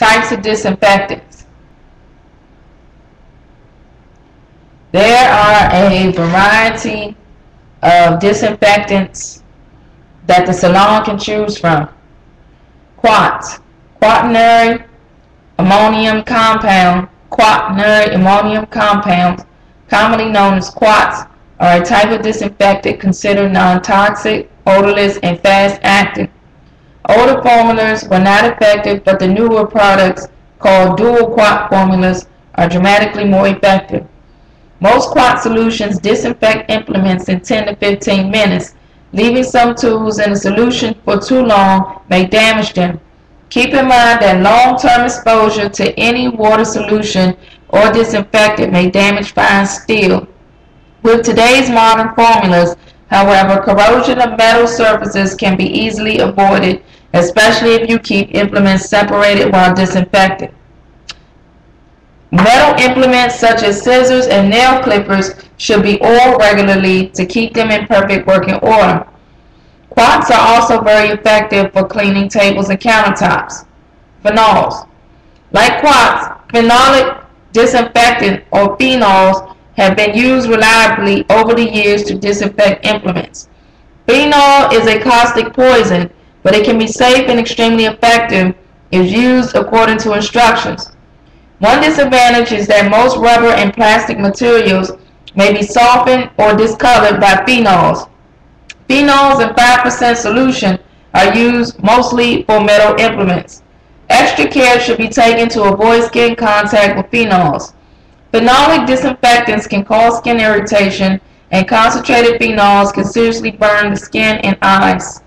Types of disinfectants. There are a variety of disinfectants that the salon can choose from. Quats, quaternary ammonium compound, quaternary ammonium compounds, commonly known as quats, are a type of disinfectant considered non-toxic, odorless, and fast-acting. Older formulas were not effective, but the newer products, called dual quat formulas, are dramatically more effective. Most quat solutions disinfect implements in 10 to 15 minutes. Leaving some tools in a solution for too long may damage them. Keep in mind that long-term exposure to any water solution or disinfectant may damage fine steel. With today's modern formulas, however, corrosion of metal surfaces can be easily avoided, especially if you keep implements separated while disinfecting. Metal implements such as scissors and nail clippers should be oiled regularly to keep them in perfect working order. Quats are also very effective for cleaning tables and countertops. Phenols. Like quats, phenolic disinfectant or phenols have been used reliably over the years to disinfect implements. Phenol is a caustic poison, but it can be safe and extremely effective if used according to instructions. One disadvantage is that most rubber and plastic materials may be softened or discolored by phenols. Phenols in 5% solution are used mostly for metal implements. Extra care should be taken to avoid skin contact with phenols. Phenolic disinfectants can cause skin irritation, and concentrated phenols can seriously burn the skin and eyes.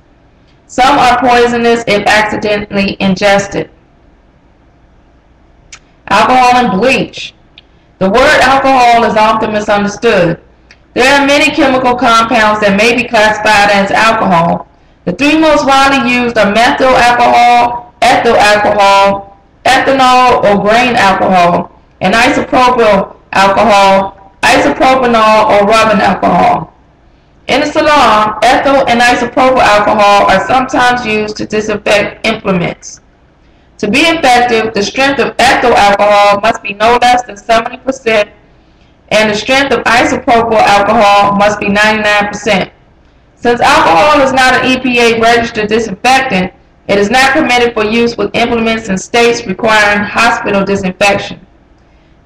Some are poisonous if accidentally ingested. Alcohol and bleach. The word alcohol is often misunderstood. There are many chemical compounds that may be classified as alcohol. The three most widely used are methyl alcohol, ethyl alcohol, ethanol or grain alcohol, and isopropyl alcohol, isopropanol or rubbing alcohol. In the salon, ethyl and isopropyl alcohol are sometimes used to disinfect implements. To be effective, the strength of ethyl alcohol must be no less than 70%, and the strength of isopropyl alcohol must be 99%. Since alcohol is not an EPA-registered disinfectant, it is not permitted for use with implements in states requiring hospital disinfection.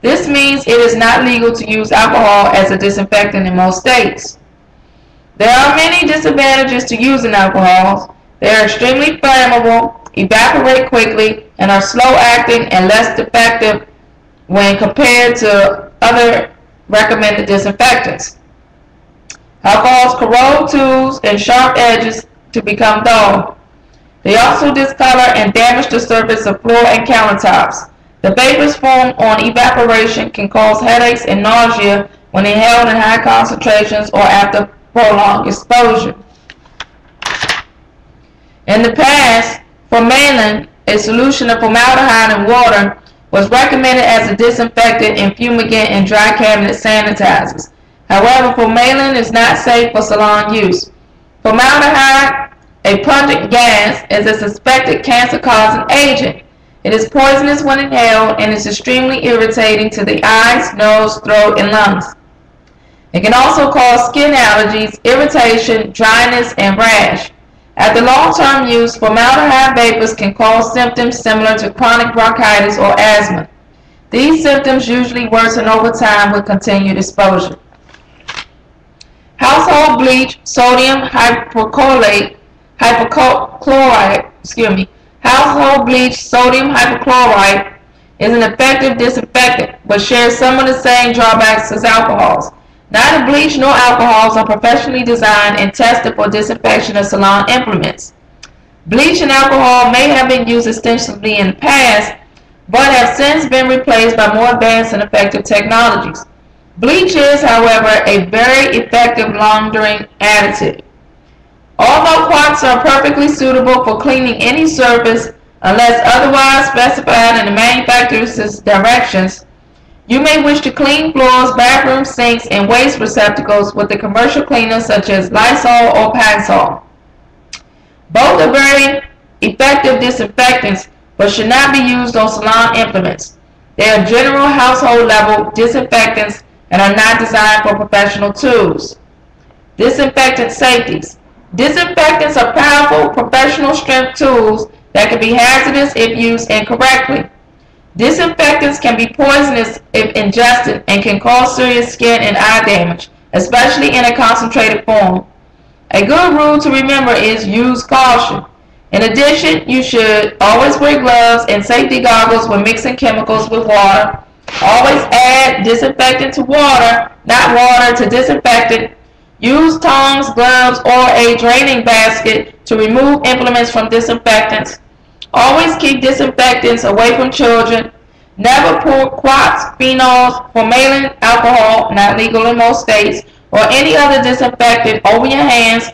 This means it is not legal to use alcohol as a disinfectant in most states. There are many disadvantages to using alcohols. They are extremely flammable, evaporate quickly, and are slow-acting and less effective when compared to other recommended disinfectants. Alcohols corrode tools and sharp edges to become dull. They also discolor and damage the surface of floor and countertops. The vapors formed on evaporation can cause headaches and nausea when inhaled in high concentrations or after prolonged exposure. In the past, formalin, a solution of formaldehyde in water, was recommended as a disinfectant in fumigant and dry cabinet sanitizers. However, formalin is not safe for salon use. Formaldehyde, a pungent gas, is a suspected cancer-causing agent. It is poisonous when inhaled and is extremely irritating to the eyes, nose, throat, and lungs. It can also cause skin allergies, irritation, dryness, and rash. After long-term use, formaldehyde vapors can cause symptoms similar to chronic bronchitis or asthma. These symptoms usually worsen over time with continued exposure. Household bleach, sodium hypochlorite, Household bleach, sodium hypochlorite, is an effective disinfectant, but shares some of the same drawbacks as alcohols. Neither bleach nor alcohols are professionally designed and tested for disinfection of salon implements. Bleach and alcohol may have been used extensively in the past, but have since been replaced by more advanced and effective technologies. Bleach is, however, a very effective laundering additive. Although quats are perfectly suitable for cleaning any surface unless otherwise specified in the manufacturer's directions, you may wish to clean floors, bathroom sinks, and waste receptacles with a commercial cleaner such as Lysol or Pine-Sol. Both are very effective disinfectants, but should not be used on salon implements. They are general household level disinfectants and are not designed for professional tools. Disinfectant safeties. Disinfectants are powerful professional strength tools that can be hazardous if used incorrectly. Disinfectants can be poisonous if ingested and can cause serious skin and eye damage, especially in a concentrated form. A good rule to remember is use caution. In addition, you should always wear gloves and safety goggles when mixing chemicals with water. Always add disinfectant to water, not water to disinfectant. Use tongs, gloves, or a draining basket to remove implements from disinfectants. Always keep disinfectants away from children. Never pour quarts, phenols, formalin alcohol, not legal in most states, or any other disinfectant over your hands.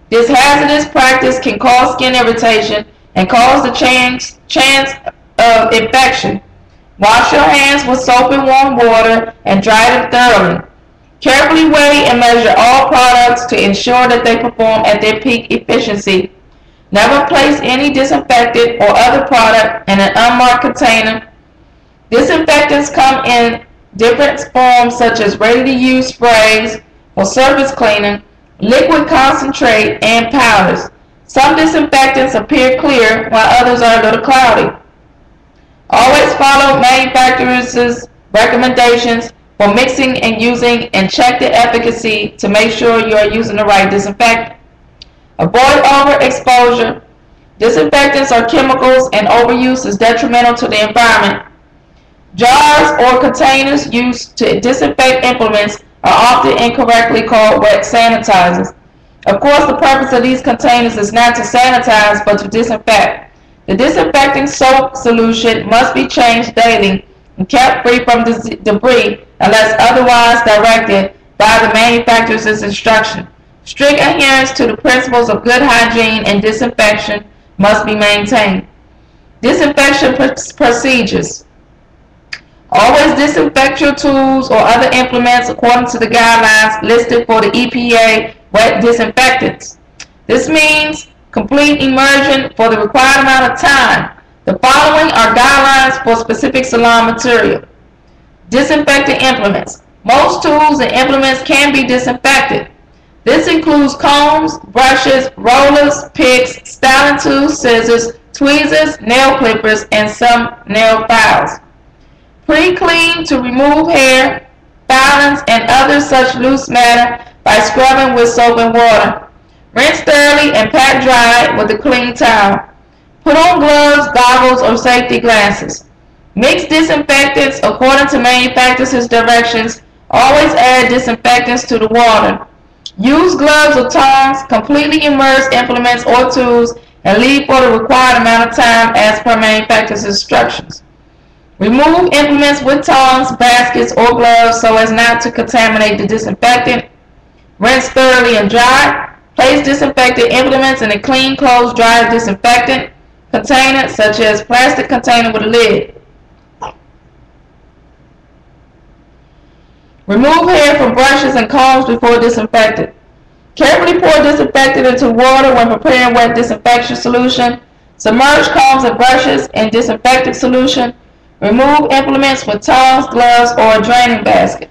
This hazardous practice can cause skin irritation and cause the chance of infection. Wash your hands with soap and warm water and dry them thoroughly. Carefully weigh and measure all products to ensure that they perform at their peak efficiency. Never place any disinfectant or other product in an unmarked container. Disinfectants come in different forms such as ready-to-use sprays for surface cleaning, liquid concentrate, and powders. Some disinfectants appear clear while others are a little cloudy. Always follow manufacturers' recommendations for mixing and using and check the efficacy to make sure you are using the right disinfectant. Avoid overexposure. Disinfectants are chemicals and overuse is detrimental to the environment. Jars or containers used to disinfect implements are often incorrectly called wet sanitizers. Of course, the purpose of these containers is not to sanitize but to disinfect. The disinfecting soap solution must be changed daily and kept free from debris unless otherwise directed by the manufacturer's instruction. Strict adherence to the principles of good hygiene and disinfection must be maintained. Disinfection procedures. Always disinfect your tools or other implements according to the guidelines listed for the EPA wet disinfectants. This means complete immersion for the required amount of time. The following are guidelines for specific salon material. Disinfectant implements. Most tools and implements can be disinfected. This includes combs, brushes, rollers, picks, styling tools, scissors, tweezers, nail clippers, and some nail files. Pre-clean to remove hair, filings, and other such loose matter by scrubbing with soap and water. Rinse thoroughly and pat dry with a clean towel. Put on gloves, goggles, or safety glasses. Mix disinfectants according to manufacturer's directions. Always add disinfectants to the water. Use gloves or tongs, completely immerse implements or tools, and leave for the required amount of time as per manufacturer's instructions. Remove implements with tongs, baskets, or gloves so as not to contaminate the disinfectant. Rinse thoroughly and dry. Place disinfected implements in a clean, closed, dry disinfectant container, such as plastic container with a lid. Remove hair from brushes and combs before disinfecting. Carefully pour disinfectant into water when preparing wet disinfection solution. Submerge combs and brushes in disinfectant solution. Remove implements with tongs, gloves, or a draining basket.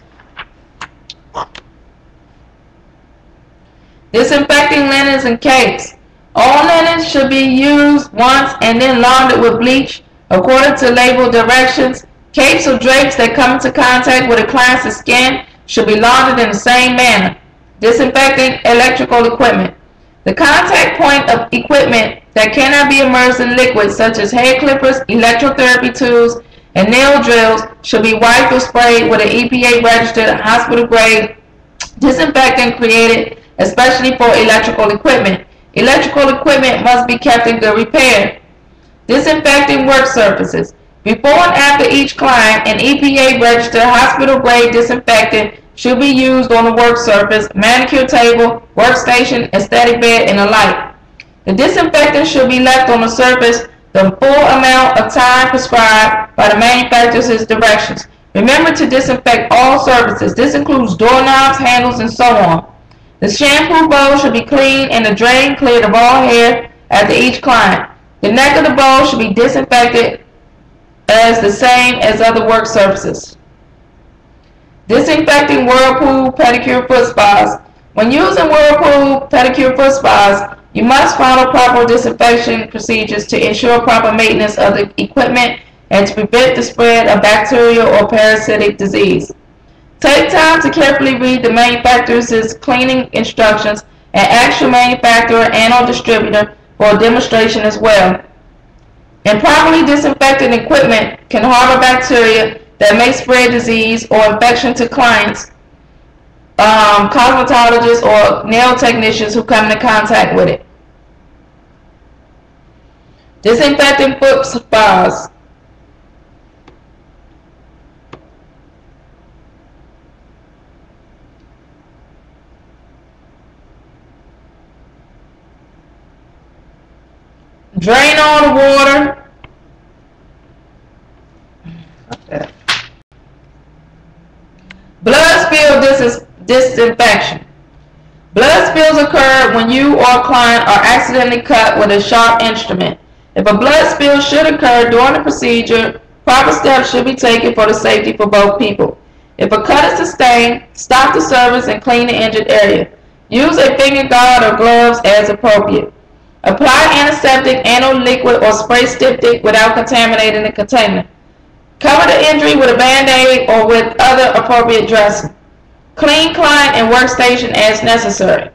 Disinfecting linens and capes. All linens should be used once and then laundered with bleach according to label directions. Capes or drapes that come into contact with a client's skin should be laundered in the same manner. Disinfecting electrical equipment. The contact point of equipment that cannot be immersed in liquids such as hair clippers, electrotherapy tools, and nail drills should be wiped or sprayed with an EPA-registered hospital-grade disinfectant created especially for electrical equipment. Electrical equipment must be kept in good repair. Disinfecting work surfaces. Before and after each client, an EPA-registered hospital-grade disinfectant should be used on the work surface, manicure table, workstation, aesthetic bed, and the like. The disinfectant should be left on the surface the full amount of time prescribed by the manufacturer's directions. Remember to disinfect all surfaces. This includes doorknobs, handles, and so on. The shampoo bowl should be clean and the drain cleared of all hair after each client. The neck of the bowl should be disinfected as the same as other work surfaces. Disinfecting Whirlpool pedicure foot spas. When using Whirlpool pedicure foot spas, you must follow proper disinfection procedures to ensure proper maintenance of the equipment and to prevent the spread of bacterial or parasitic disease. Take time to carefully read the manufacturer's cleaning instructions and ask your manufacturer and/or distributor for a demonstration as well. Improperly disinfected equipment can harbor bacteria that may spread disease or infection to clients, cosmetologists, or nail technicians who come into contact with it. Disinfecting foot spas. Drain all the water. Blood spill disinfection. Blood spills occur when you or a client are accidentally cut with a sharp instrument. If a blood spill should occur during the procedure, proper steps should be taken for the safety for both people. If a cut is sustained, stop the service and clean the injured area. Use a finger guard or gloves as appropriate. Apply antiseptic, anal liquid, or spray styptic without contaminating the container. Cover the injury with a Band-Aid or with other appropriate dressing. Clean client and workstation as necessary.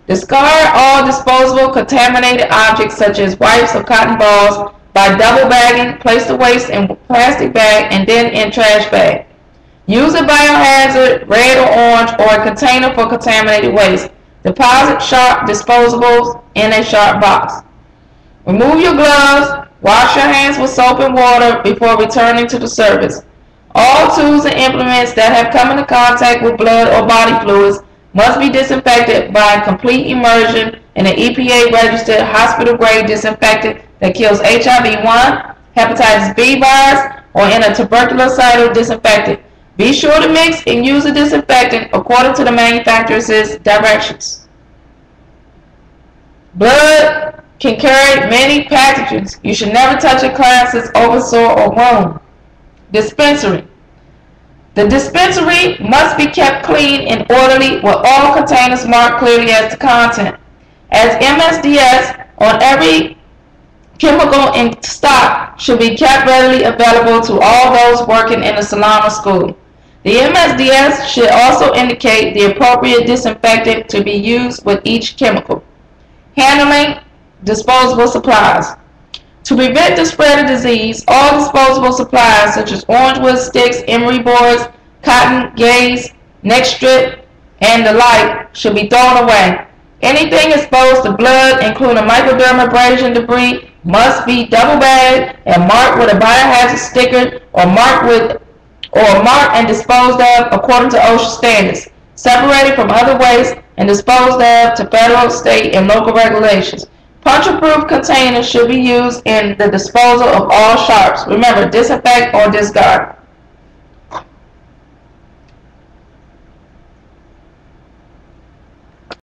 Discard all disposable contaminated objects such as wipes or cotton balls by double bagging. Place the waste in a plastic bag and then in trash bag. Use a biohazard, red or orange, or a container for contaminated waste. Deposit sharp disposables in a sharp box. Remove your gloves. Wash your hands with soap and water before returning to the service. All tools and implements that have come into contact with blood or body fluids must be disinfected by complete immersion in an EPA-registered hospital-grade disinfectant that kills HIV-1, hepatitis B virus, or in a tuberculocidal disinfectant. Be sure to mix and use the disinfectant according to the manufacturer's directions. Blood can carry many pathogens. You should never touch a client's oversore or wound. Dispensary. The dispensary must be kept clean and orderly with all containers marked clearly as to content. As MSDS on every chemical in stock should be kept readily available to all those working in the salon or school. The MSDS should also indicate the appropriate disinfectant to be used with each chemical. Handling disposable supplies. To prevent the spread of disease, all disposable supplies such as orange wood sticks, emery boards, cotton, gauze, neck strip, and the like should be thrown away. Anything exposed to blood, including microdermabrasion debris, must be double bagged and marked with a biohazard sticker or marked and disposed of according to OSHA standards, separated from other waste and disposed of to federal, state, and local regulations. Puncture-proof containers should be used in the disposal of all sharps. Remember, disinfect or discard.